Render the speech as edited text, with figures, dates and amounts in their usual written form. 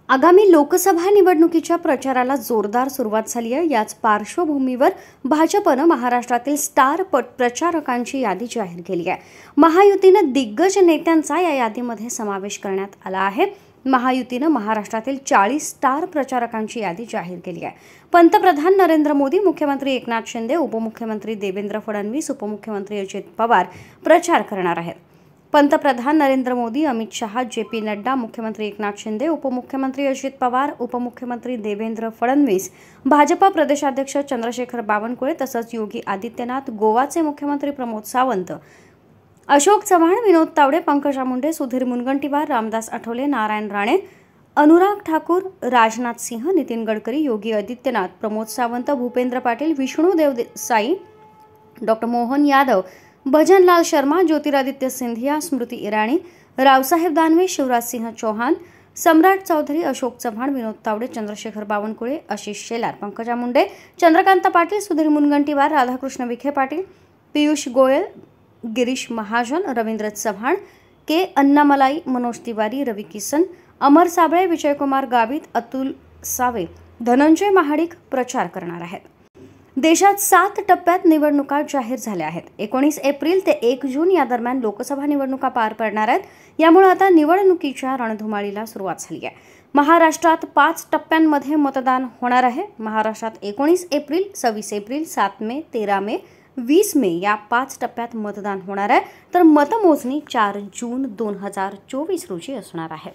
आगामी लोकसभा निवडणुकीच्या प्रचाराला जोरदार सुरुवात झाली आहे। याच पार्श्वभूमीवर भाजपने महाराष्ट्रातील स्टार प्रचारकांची यादी जाहीर केली आहे। महायुतीने दिग्गज नेत्यांचा या यादीमध्ये समावेश करण्यात आला आहे। महायुतीने महाराष्ट्रातील 40 स्टार प्रचारकांची यादी जाहीर केली आहे। पंतप्रधान नरेंद्र मोदी, मुख्यमंत्री एकनाथ शिंदे, उपमुख्यमंत्री देवेंद्र फडणवीस, उपमुख्यमंत्री अजित पवार प्रचार करणार आहेत। पंतप्रधान नरेंद्र मोदी, अमित शहा, जे.पी. नड्डा, मुख्यमंत्री एकनाथ शिंदे, उपमुख्यमंत्री अजित पवार, उपमुख्यमंत्री देवेंद्र फडणवीस, भाजपा प्रदेशाध्यक्ष चंद्रशेखर बावनकुळे तसंच योगी आदित्यनाथ, गोवाचे मुख्यमंत्री प्रमोद सावंत, अशोक चव्हाण, विनोद तावडे, पंकजा मुंडे, सुधीर मुनगंटीवार, रामदास आठवले, नारायण राणे, अनुराग ठाकूर, राजनाथ सिंह, नितीन गडकरी, योगी आदित्यनाथ, प्रमोद सावंत, भूपेंद्र पाटील, विष्णू देसाई, डॉक्टर मोहन यादव, भजनलाल शर्मा, ज्योतिरादित्य सिंधिया, स्मृती इराणी, रावसाहेब दानवे, शिवराज सिंह चौहान, सम्राट चौधरी, अशोक चव्हाण, विनोद तावडे, चंद्रशेखर बावनकुळे, आशिष शेलार, पंकजा मुंडे, चंद्रकांत पाटील, सुधीर मुनगंटीवार, राधाकृष्ण विखे पाटील, पियुष गोयल, गिरीश महाजन, रवींद्र चव्हाण, के अन्नामलाई, मनोज तिवारी, रवी किसन, अमर साबळे, विजयकुमार गावित, अतुल सावे, धनंजय महाडिक प्रचार करणार आहेत। देशात 7 टप्प्यात निवडणुका जाहीर झाल्या आहेत। 19 एप्रिल ते 1 जून या दरम्यान लोकसभा निवडणुका पार पडणार आहेत। यामुळे आता निवडणुकीच्या रणधुमाळीला सुरुवात झाली आहे। महाराष्ट्रात 5 टप्प्यांमध्ये मतदान होणार आहे। महाराष्ट्रात 19 एप्रिल, 26 एप्रिल, 7 मे, 13 मे, 20 मे या 5 टप्प्यात मतदान होणार आहे। तर मतमोजणी 4 जून 2024 रोजी असणार आहे।